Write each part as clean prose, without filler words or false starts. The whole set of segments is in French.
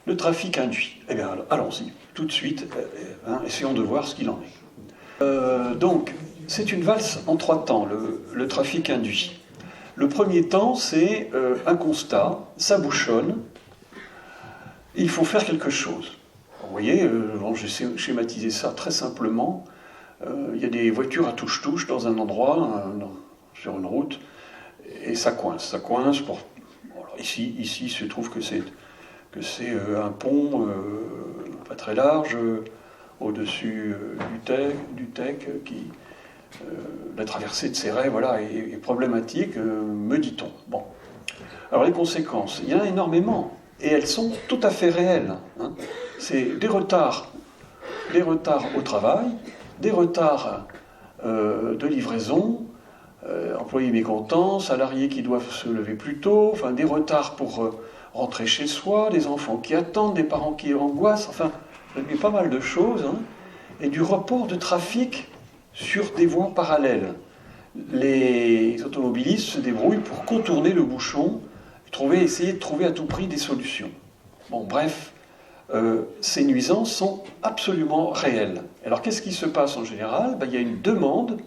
Le trafic induit. Eh bien, allons-y, tout de suite, essayons de voir ce qu'il en est. Donc, c'est une valse en 3 temps, le trafic induit. Le premier temps, c'est un constat, ça bouchonne, il faut faire quelque chose. Vous voyez, j'ai schématisé ça très simplement. Il y a des voitures à touche-touche dans un endroit, sur une route, et ça coince. Ça coince pour... Voilà, ici, il se trouve que c'est un pont pas très large, au-dessus du Tech, qui... la traversée de Céret, voilà, est problématique, me dit-on. Bon. Alors les conséquences, il y en a énormément, et elles sont tout à fait réelles. Hein. C'est des retards au travail, des retards de livraison, employés mécontents, salariés qui doivent se lever plus tôt, enfin des retards pour rentrer chez soi, des enfants qui attendent, des parents qui angoissent, enfin, il y a pas mal de choses, hein, et du report de trafic sur des voies parallèles. Les automobilistes se débrouillent pour contourner le bouchon, essayer de trouver à tout prix des solutions. Bon, bref, ces nuisances sont absolument réelles. Alors qu'est-ce qui se passe en général ? Il y a une demande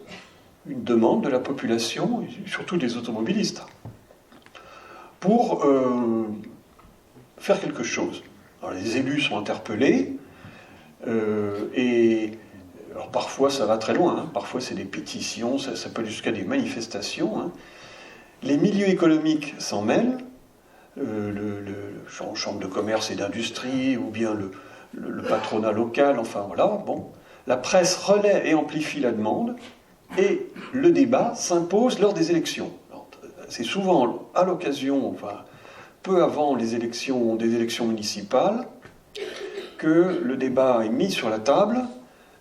de la population, et surtout des automobilistes, pour faire quelque chose. Alors, les élus sont interpellés, et alors parfois ça va très loin, hein. Parfois c'est des pétitions, ça peut aller jusqu'à des manifestations. Hein. Les milieux économiques s'en mêlent, le chambre de commerce et d'industrie, ou bien le patronat local, enfin voilà, bon. La presse relaie et amplifie la demande, et le débat s'impose lors des élections. C'est souvent à l'occasion, enfin peu avant des élections municipales, que le débat est mis sur la table,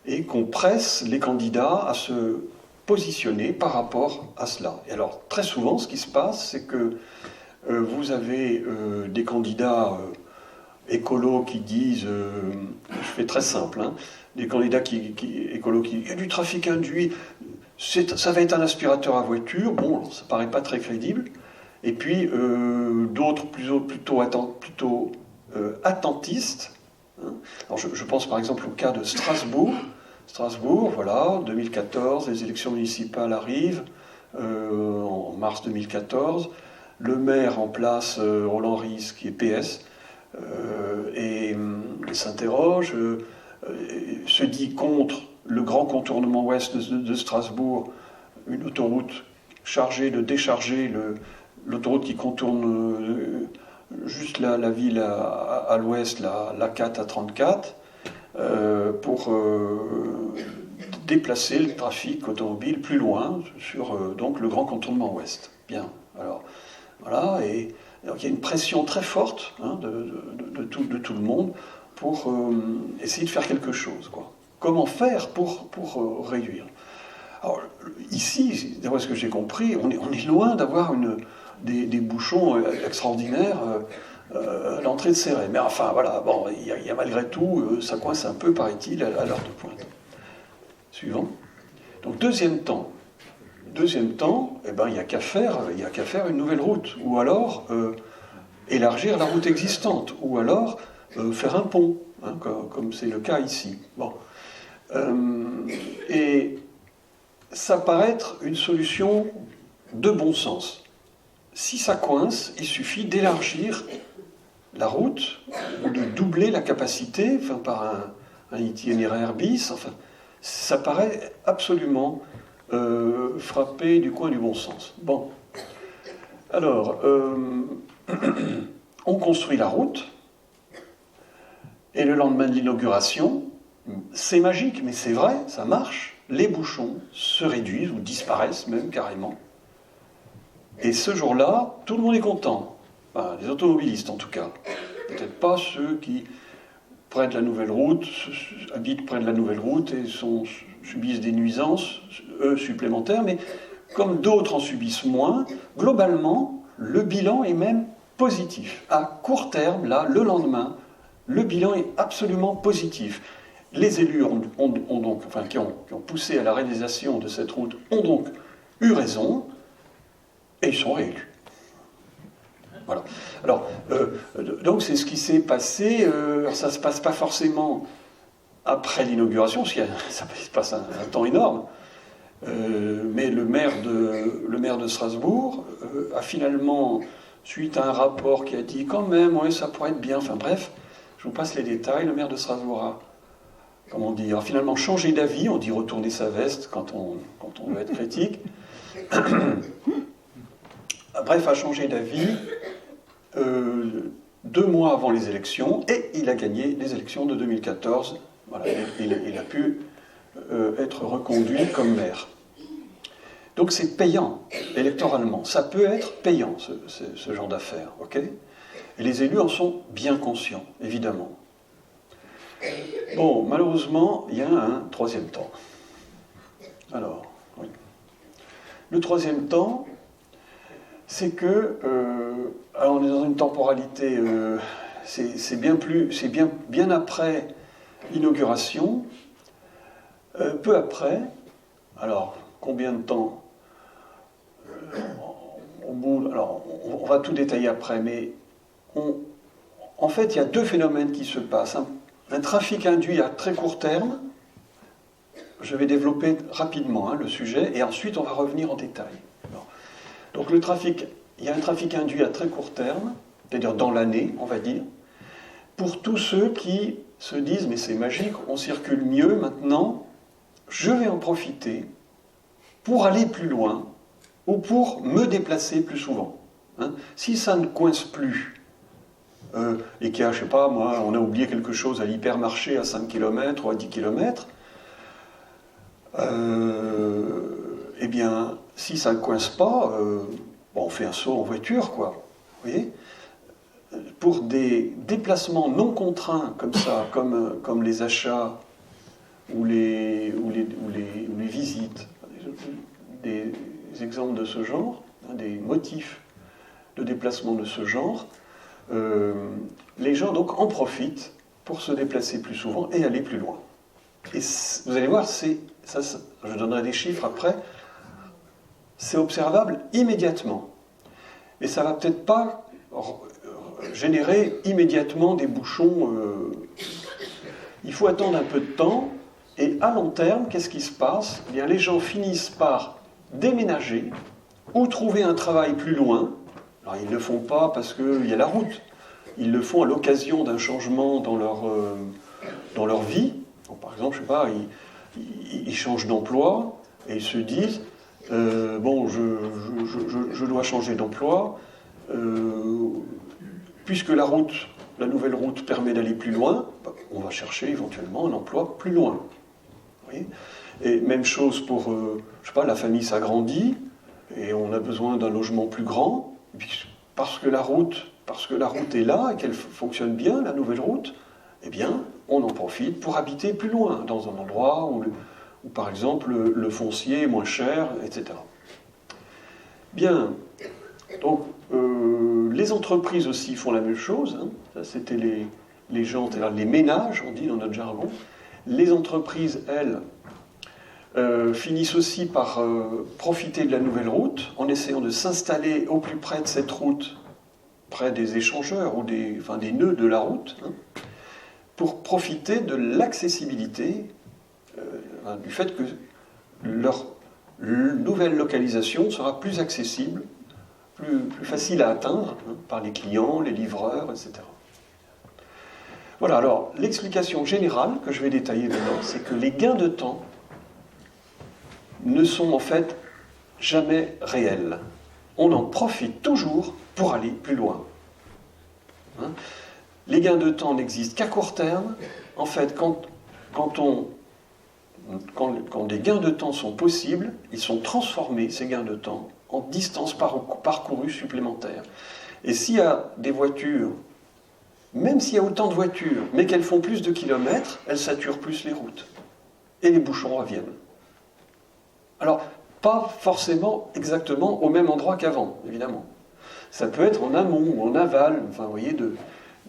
et qu'on presse les candidats à se positionner par rapport à cela. Et alors, très souvent, ce qui se passe, c'est que vous avez des candidats écolos qui disent, je fais très simple, hein, des candidats écolos qui disent, il y a du trafic induit, ça va être un aspirateur à voiture, bon, ça paraît pas très crédible, et puis d'autres plutôt attentistes. Hein. Alors je pense par exemple au cas de Strasbourg. Strasbourg, voilà, 2014, les élections municipales arrivent, en mars 2014. Le maire en place, Roland Ries, qui est PS, et s'interroge, se dit contre le grand contournement ouest de Strasbourg, une autoroute chargée de décharger l'autoroute qui contourne juste la ville à l'ouest, la 4 à 34, pour déplacer le trafic automobile plus loin sur donc le grand contournement ouest. Bien, alors voilà, et donc, il y a une pression très forte, hein, de tout le monde pour essayer de faire quelque chose, quoi. Comment faire pour réduire ? Alors ici, d'après ce que j'ai compris, on est loin d'avoir des bouchons extraordinaires à l'entrée de Céret. Mais enfin, voilà, bon, il y a malgré tout, ça coince un peu, paraît-il, à l'heure de pointe. Suivant. Donc, deuxième temps, eh ben, il n'y a qu'à faire une nouvelle route, ou alors élargir la route existante, ou alors faire un pont, hein, comme c'est le cas ici. Bon. Et ça paraît être une solution de bon sens. Si ça coince, il suffit d'élargir la route, ou de doubler la capacité, enfin, par un itinéraire bis, enfin, ça paraît absolument frappé du coin du bon sens. Bon. Alors, on construit la route, et le lendemain de l'inauguration, c'est magique, mais c'est vrai, ça marche, les bouchons se réduisent, ou disparaissent même carrément. Et ce jour-là, tout le monde est content. Enfin, les automobilistes en tout cas. Peut-être pas ceux qui près de la nouvelle route, habitent près de la nouvelle route et subissent des nuisances, eux, supplémentaires, mais comme d'autres en subissent moins, globalement, le bilan est même positif. À court terme, là, le lendemain, le bilan est absolument positif. Les élus qui ont poussé à la réalisation de cette route ont donc eu raison, et ils sont réélus. Voilà. Alors, donc c'est ce qui s'est passé. Alors ça ne se passe pas forcément après l'inauguration, parce qu'il ça se passe un temps énorme. Mais le maire de Strasbourg a finalement, suite à un rapport qui a dit quand même, ouais, ça pourrait être bien, enfin bref, je vous passe les détails, le maire de Strasbourg a, comment dire, a finalement changé d'avis, on dit retourner sa veste quand on veut être critique. Bref, a changé d'avis 2 mois avant les élections, et il a gagné les élections de 2014. Voilà, il a pu être reconduit comme maire. Donc c'est payant, électoralement. Ça peut être payant, ce genre d'affaires, ok ? Et les élus en sont bien conscients, évidemment. Bon, malheureusement, il y a un troisième temps. Alors, oui. Le troisième temps, c'est que, alors on est dans une temporalité, c'est bien après l'inauguration, peu après, alors combien de temps alors on va tout détailler après, mais en fait il y a 2 phénomènes qui se passent. Un trafic induit à très court terme, je vais développer rapidement le sujet, et ensuite on va revenir en détail. Donc il y a un trafic induit à très court terme, c'est-à-dire dans l'année, on va dire, pour tous ceux qui se disent « mais c'est magique, on circule mieux maintenant, je vais en profiter pour aller plus loin ou pour me déplacer plus souvent. » Si ça ne coince plus, et qu'il y a, je sais pas, moi, on a oublié quelque chose à l'hypermarché à 5 km ou à 10 km, eh bien, si ça ne coince pas, on fait un saut en voiture, quoi. Vous voyez ? Pour des déplacements non contraints comme ça, comme les achats ou les visites, des exemples de ce genre, des motifs de déplacement de ce genre, les gens donc en profitent pour se déplacer plus souvent et aller plus loin. Et vous allez voir, je donnerai des chiffres après, c'est observable immédiatement. Et ça ne va peut-être pas générer immédiatement des bouchons. Il faut attendre un peu de temps, et à long terme, qu'est-ce qui se passe ? Eh bien, les gens finissent par déménager ou trouver un travail plus loin. Alors, ils ne le font pas parce qu'il y a la route. Ils le font à l'occasion d'un changement dans leur vie. Donc, par exemple, je ne sais pas, ils changent d'emploi et ils se disent bon, je dois changer d'emploi. Puisque la nouvelle route permet d'aller plus loin, on va chercher éventuellement un emploi plus loin. Vous voyez ? Et même chose pour, je sais pas, la famille s'agrandit et on a besoin d'un logement plus grand. Et puis, parce que la route est là et qu'elle fonctionne bien, la nouvelle route, eh bien, on en profite pour habiter plus loin, dans un endroit où par exemple, le foncier est moins cher, etc. Bien, donc, les entreprises aussi font la même chose. Ça, c'était les gens, c'est-à-dire les ménages, on dit dans notre jargon. Les entreprises, elles, finissent aussi par profiter de la nouvelle route en essayant de s'installer au plus près de cette route, près des échangeurs ou des nœuds de la route, pour profiter de l'accessibilité, du fait que leur nouvelle localisation sera plus accessible, plus facile à atteindre par les clients, les livreurs, etc. Voilà, alors l'explication générale que je vais détailler maintenant, c'est que les gains de temps ne sont en fait jamais réels. On en profite toujours pour aller plus loin. Les gains de temps n'existent qu'à court terme. En fait, quand des gains de temps sont possibles, ils sont transformés, ces gains de temps, en distance parcourue supplémentaire. Et s'il y a des voitures, même s'il y a autant de voitures, mais qu'elles font plus de kilomètres, elles saturent plus les routes. Et les bouchons reviennent. Alors, pas forcément exactement au même endroit qu'avant, évidemment. Ça peut être en amont ou en aval, enfin, vous voyez, de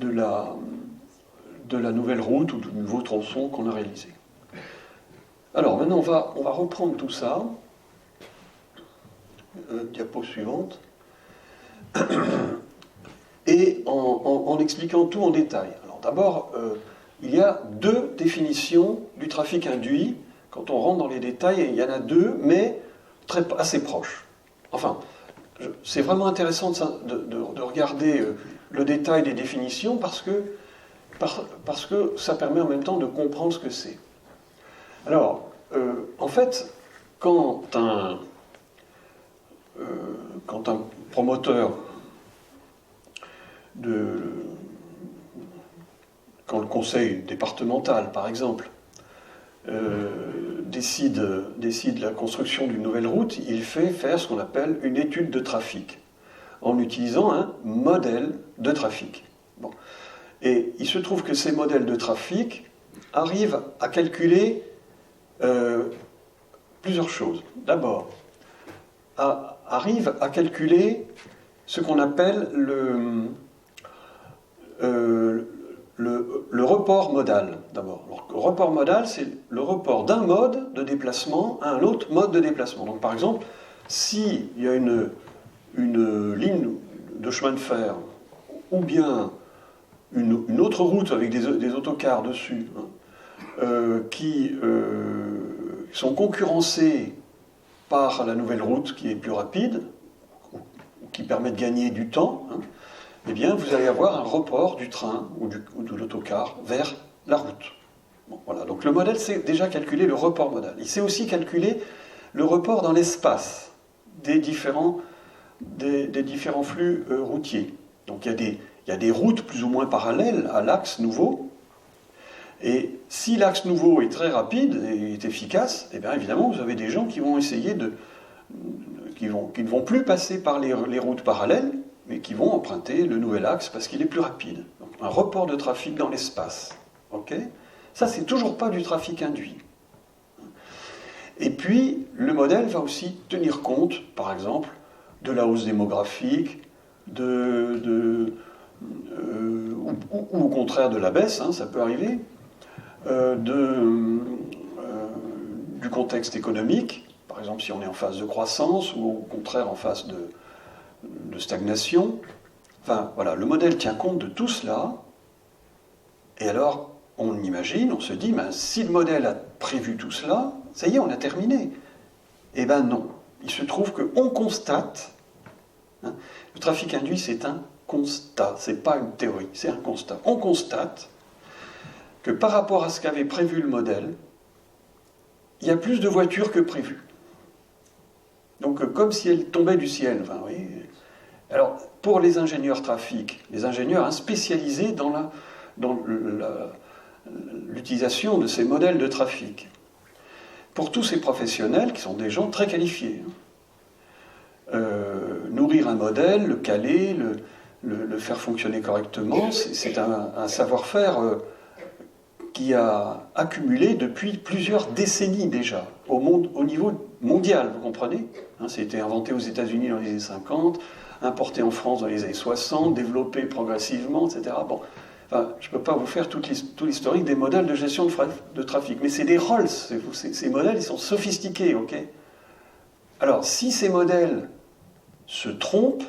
la nouvelle route ou du nouveau tronçon qu'on a réalisé. Alors, maintenant, on va reprendre tout ça. Diapo suivante. en expliquant tout en détail. Alors d'abord, il y a deux définitions du trafic induit. Quand on rentre dans les détails, il y en a deux, mais assez proches. Enfin, c'est vraiment intéressant de regarder le détail des définitions parce que ça permet en même temps de comprendre ce que c'est. Alors, en fait, quand un promoteur quand le conseil départemental, par exemple, décide la construction d'une nouvelle route, il fait faire ce qu'on appelle une étude de trafic, en utilisant un modèle de trafic. Bon. Et il se trouve que ces modèles de trafic arrivent à calculer plusieurs choses. D'abord, arrivent à calculer ce qu'on appelle le report modal, d'abord. Le report modal, c'est le report d'un mode de déplacement à un autre mode de déplacement. Donc, par exemple, s'il y a une ligne de chemin de fer, ou bien une autre route avec des autocars dessus, qui sont concurrencés par la nouvelle route qui est plus rapide, ou qui permet de gagner du temps, eh bien, vous allez avoir un report du train ou de l'autocar vers la route. Bon, voilà. Donc le modèle sait déjà calculer le report modal. Il sait aussi calculer le report dans l'espace des différents flux routiers. Donc il y a des routes plus ou moins parallèles à l'axe nouveau. Et si l'axe nouveau est très rapide et est efficace, eh bien évidemment, vous avez des gens qui vont essayer qui ne vont plus passer par les routes parallèles, mais qui vont emprunter le nouvel axe parce qu'il est plus rapide. Donc, un report de trafic dans l'espace. Okay ? Ça, c'est toujours pas du trafic induit. Et puis, le modèle va aussi tenir compte, par exemple, de la hausse démographique, ou au contraire de la baisse, ça peut arriver, du contexte économique, par exemple si on est en phase de croissance, ou au contraire en phase de stagnation. Enfin, voilà, le modèle tient compte de tout cela, et alors, on imagine, on se dit, si le modèle a prévu tout cela, ça y est, on a terminé. Eh bien non. Il se trouve qu'on constate, le trafic induit, c'est un constat, c'est pas une théorie, c'est un constat. On constate que par rapport à ce qu'avait prévu le modèle, il y a plus de voitures que prévu. Donc, comme si elles tombaient du ciel. Enfin, oui. Alors, pour les ingénieurs trafic, les ingénieurs spécialisés dans l'utilisation de ces modèles de trafic, pour tous ces professionnels qui sont des gens très qualifiés, nourrir un modèle, le caler, le faire fonctionner correctement, c'est un savoir-faire qui a accumulé depuis plusieurs décennies déjà, au niveau mondial, vous comprenez ? Ça a été inventé aux États-Unis dans les années 50, importé en France dans les années 60, développé progressivement, etc. Bon, enfin, je ne peux pas vous faire tout l'historique des modèles de gestion de trafic, mais c'est des Rolls, ces modèles, ils sont sophistiqués, ok ? Alors, si ces modèles se trompent,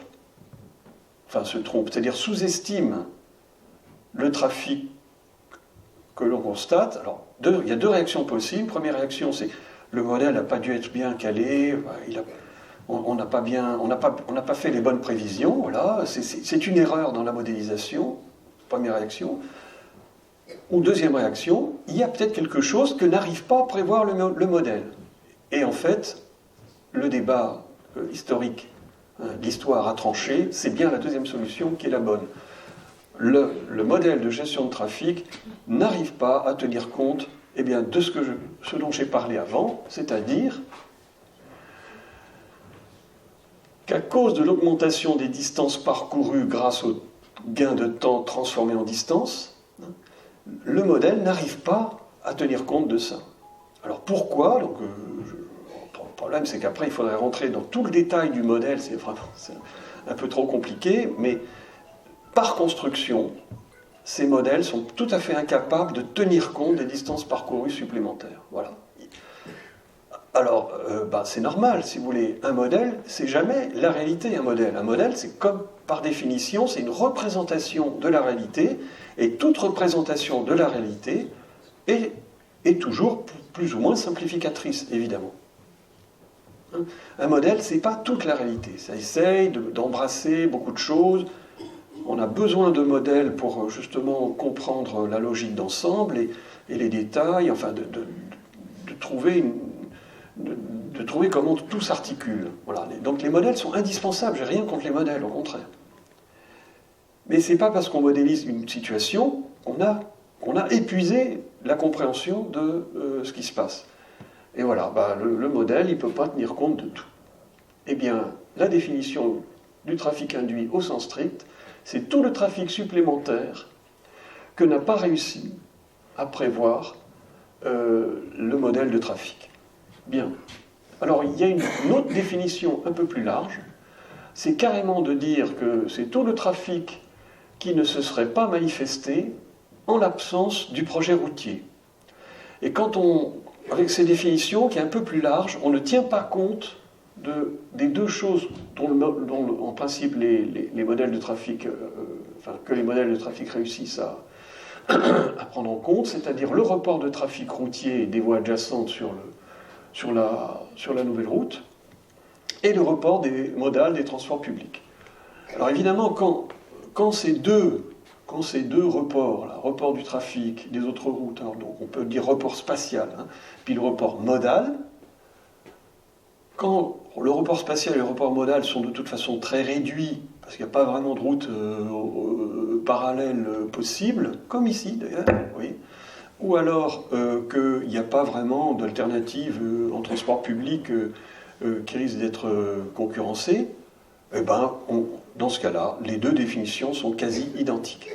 c'est-à-dire sous-estiment le trafic que l'on constate, alors il y a deux réactions possibles. Première réaction, c'est le modèle n'a pas dû être bien calé, on n'a pas fait les bonnes prévisions, voilà, c'est une erreur dans la modélisation. Première réaction. Ou deuxième réaction, il y a peut-être quelque chose que n'arrive pas à prévoir le modèle. Et en fait, le débat historique, l'histoire a tranché, c'est bien la deuxième solution qui est la bonne. Le modèle de gestion de trafic n'arrive pas à tenir compte de ce dont j'ai parlé avant, c'est-à-dire qu'à cause de l'augmentation des distances parcourues grâce au gain de temps transformé en distance, le modèle n'arrive pas à tenir compte de ça. Alors pourquoi ? Le problème, c'est qu'après, il faudrait rentrer dans tout le détail du modèle, c'est un peu trop compliqué, mais par construction, ces modèles sont tout à fait incapables de tenir compte des distances parcourues supplémentaires. Voilà. Alors, c'est normal, si vous voulez. Un modèle, c'est jamais la réalité, un modèle. Un modèle, c'est comme, par définition, c'est une représentation de la réalité, et toute représentation de la réalité est toujours plus ou moins simplificatrice, évidemment. Un modèle, c'est pas toute la réalité. Ça essaye d'embrasser beaucoup de choses. On a besoin de modèles pour, justement, comprendre la logique d'ensemble et les détails, enfin, de trouver de trouver comment tout s'articule. Voilà. Donc les modèles sont indispensables, j'ai rien contre les modèles, au contraire. Mais c'est pas parce qu'on modélise une situation qu'on a épuisé la compréhension de ce qui se passe. Et voilà, le modèle, il ne peut pas tenir compte de tout. Eh bien, la définition du trafic induit au sens strict, c'est tout le trafic supplémentaire que n'a pas réussi à prévoir le modèle de trafic. Bien. Alors, il y a une autre définition un peu plus large, c'est carrément de dire que c'est tout le trafic qui ne se serait pas manifesté en l'absence du projet routier. Et avec ces définitions, qui est un peu plus large, on ne tient pas compte des deux choses dont en principe les modèles de trafic, que les modèles de trafic réussissent à prendre en compte, c'est-à-dire le report de trafic routier des voies adjacentes sur la nouvelle route, et le report des modales des transports publics. Alors évidemment, quand ces deux reports, là, report du trafic des autres routes, alors donc on peut dire report spatial, puis le report modal, quand le report spatial et le report modal sont de toute façon très réduits, parce qu'il n'y a pas vraiment de route parallèle possible, comme ici d'ailleurs, oui, ou alors qu'il n'y a pas vraiment d'alternative en transport public qui risque d'être concurrencée, dans ce cas-là, les deux définitions sont quasi identiques.